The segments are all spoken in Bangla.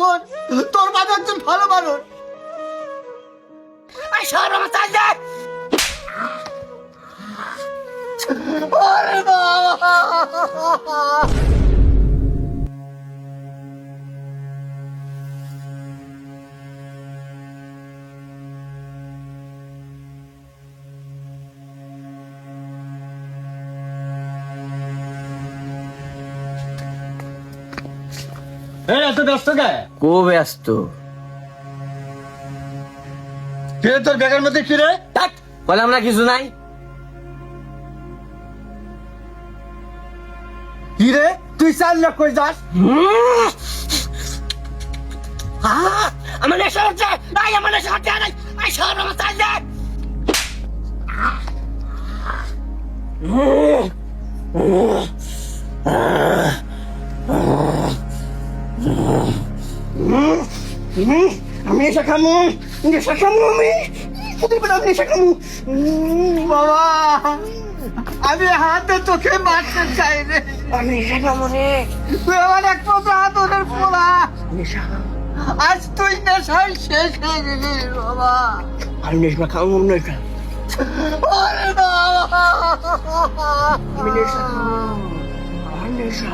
কর, তোর বাবা একজন ভালো মানুষ। ওরে বাবা! এত ব্যস্ত কে? কো ব্যস্ত? কে তোর ব্যাগের মধ্যে কি রে? বললাম না কিছু নাই। কি রে, তুই 4 লাখ কই যাস? আমার নেশা হচ্ছে, আমার নেশা হচ্ছে। সর আমার চাল দে। আমি নেশা খামু, আমি নেশা খামু। বাবা, আমি হাতে তোকে মারতে চাই রে। আমি নেশা খামু রে। তুই আমার একমাত্র আদরের পোলা। আজ তুই নেশায় শেষ হয়ে গেলি বাবা। আমি নেশা খামু, নেশা। ওরে বাবা! আমি নেশা খামু, আমার নেশা।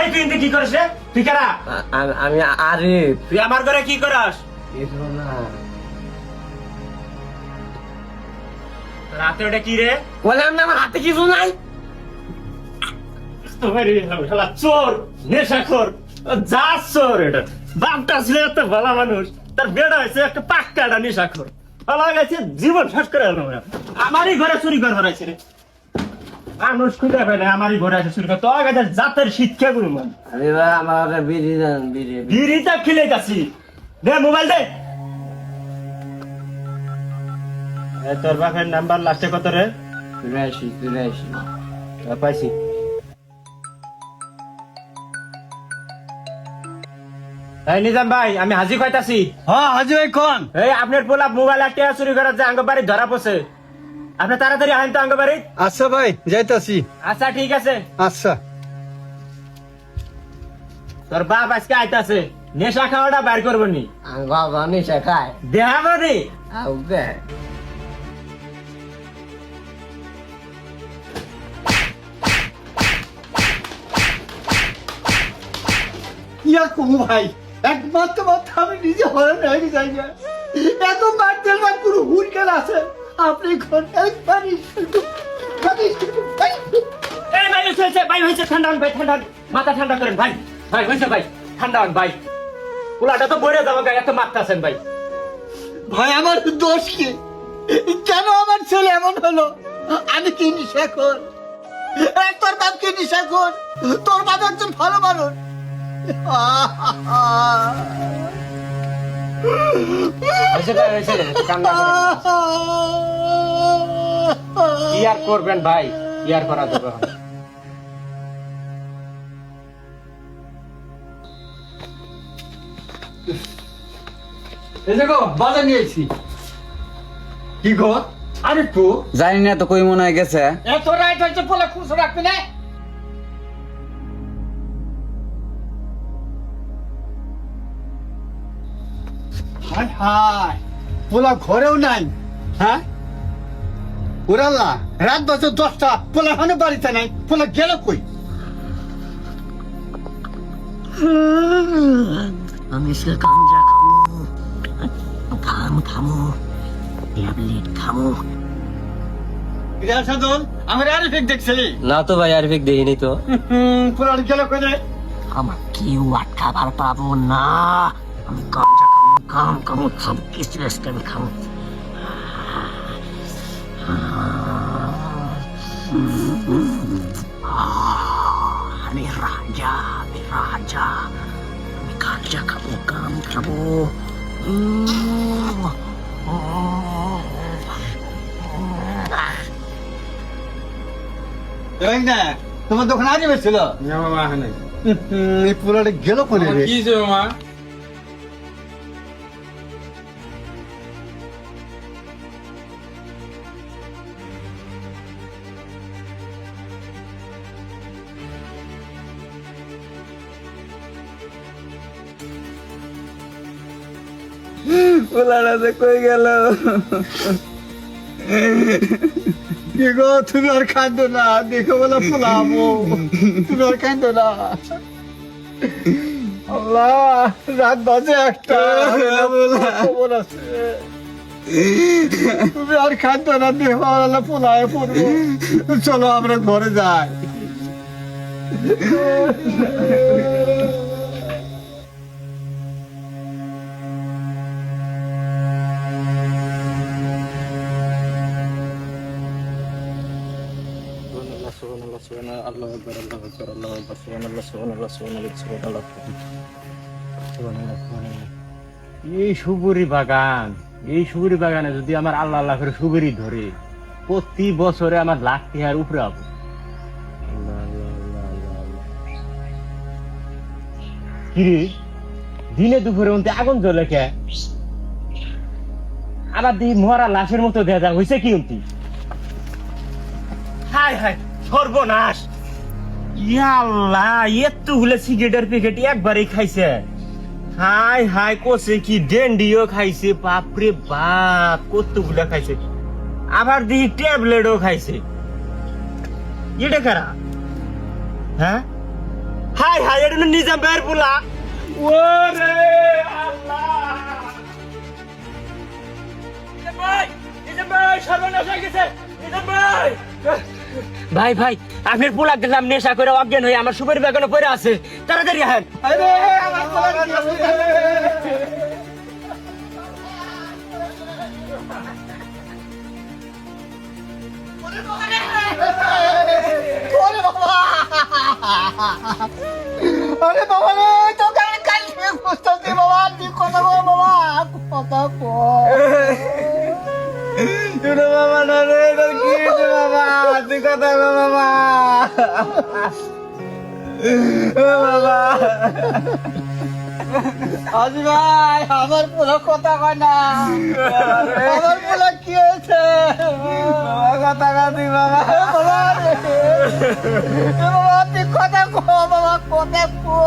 এই তুই এনতে কি করিস রে? তুই কারা? আমি আরিফ। তুই আমার ঘরে কি করাস? রাতে ওটা কি রে? বললাম না আমার হাতে কিছু নাই। শালা চোর, নেশাখোর, যা চোর এটা। বাপটা ছিল এত ভালো মানুষ, তার বেড়া হয়েছে একটা পাক্কাটা নেশাখোর। ভালো গেছে, জীবন শেষ করে আমারই ঘরে চুরি করে হারাইছে রে। মানুষ খুঁজে ফেলে আমারই ঘরে আছে চুরি করে। তো আগে জাতের শিক্ষা গুরু মান। আরে ভাই আমার বিড়ি দেন, বিড়ি। বিড়িটা খিলে গেছি। দে মোবাইল দে। তোর বাপের নাম্বার লাস্টে কত রে? 83। পাইছি। এই নিজাম ভাই, আমি হাজি কইতাছি। হ্যাঁ হাজি ভাই কোন? এই আপনার পোলা মোবাইল আটকে চুরি করে যে আঙ্গ বাড়ি ধরা পড়ছে। আপনি তাড়াতাড়ি আইন তো আঙ্গ বাড়ি। আচ্ছা ভাই, যাইতাছি। আচ্ছা ঠিক আছে। আচ্ছা। তোর বাপ আজকে আইতাছে, নেশা খাওয়াটা বাইর করবো নি। বাবা নেশা খায়। দেখাবো নি। ওকে। ইয়া কমু ভাই, একমাত্র মাত্র আমি নিজে হরণ হয়ে যাই না। এত মারতেল না পুরো হুড়কেল আছে। আপনি ঘর একবারই এই ভাই হয়েছে, ভাই হয়েছে, ঠান্ডা হন ভাই, ঠান্ডা হন। মাথা ঠান্ডা করেন ভাই। ভাই হয়েছে ভাই, ঠান্ডা হন ভাই। পোলাটা তো বইরে যাবো গায়ে, এত মারতেছেন ভাই। ভাই আমার দোষ কি? কেন আমার ছেলে এমন হলো? আমি কি নিশাখোর? তোর বাপ কি নিশাখোর? তোর বাপ একজন ভালো মানুষ। হয়েছে ভাই, হয়েছে, কান্না করেন। কি আর করবেন ভাই, কি আর করা যাবে? এই দেখো বাজার নিয়েছি। কি গো? আরে তো জানি না তো কই মনে হয় গেছে। এত রাইট হয়েছে বলে খুশি রাখবি না। হায় হায়, পোলা ঘরেও নাই। হ্যাঁ ওরাল্লা, রাত বাজে 10টা, পোলা এখনো বাড়িতে নাই। পোলা গেল কই? আমি সে গাঞ্জা খামু, ট্যাবলেট খামু। সাধন আমার আরিফিক দেখছিলি? না তো ভাই আরিফিক দেখিনি তো। পোলা গেল কই রে? আমার কেউ আটকাবার পাবো না। আমি গাঞ্জা খামু, সব কিছু আমি খামু। আমি রাজা, আমি রাজা, আমি গাঞ্জা খাবো, গাম খাবো। না তোমার দোকানে আজ বেছিল না মামা হ্যাঁ এই পুরাটা গেল কোনে রে? কি যে মামা পোলাটা যে কই গেল? কি গো তুমি আর কাঁদো না, দেখো বলে পোলাবো, তুমি আর কাঁদো না। আল্লাহ, রাত বাজে একটা, খবর আছে। তুমি আর কাঁদো না, দেখো আল্লাহ পোলায় পড়বো। চলো আমরা ঘরে যাই। এই সুপুরি বাগান, এই সুপুরি বাগানে যদি আমার আল্লাহ আল্লাহ করে সুপুরি ধরে, প্রতি বছরে আমার লাখ টাকার উপরে হবো। কিরে, দিনে দুপুরে মধ্যে আগুন জ্বলে কে? আবার দেখি মরা লাশের মতো দেখা হয়েছে কি উন্তি? হাই হাই, সর্বনাশ! ইয়াল্লাহ, এতগুলো সিগারেটের প্যাকেট একবারই খাইছে। হাই হাই, কোসে কি ডেন্ডিও খাইছে, বাপরে বাপ, কতগুলা খাইছে। আবার দেখি ট্যাবলেটও খাইছে। এটা কারা? হ্যাঁ, হাই হাই, এটা নিজাম ভাইয়ের পোলা। ওরে আল্লাহ! নিজাম ভাই, নিজাম ভাই, সর্বনাশ হয়ে গেছে। নিজাম ভাই! ভাই ভাই, আপনার পোলা গেলাম নেশা করে অজ্ঞান হয়ে আমার সুপারি বাগানে পড়ে আছে, তাড়াতাড়ি আহেন। আরে আমার পোলা কি আছে? ওরে বাবা! আরে বাবা রে, তোকে আমি কাল থেকে খুঁজতেছি বাবা, তুই কথা বল বাবা, কথা বল। এটা বাবা না রে, এটা কি রে বাবা, তুই কথা বল বাবা। বাবা আজি ভাই, আমার পোলা কথা কয় না, আমার পোলা কি হয়েছে? কথা কাঁদি বাবা, বাবা রে, বাবা তুই কথা কো বাবা, কথা কো।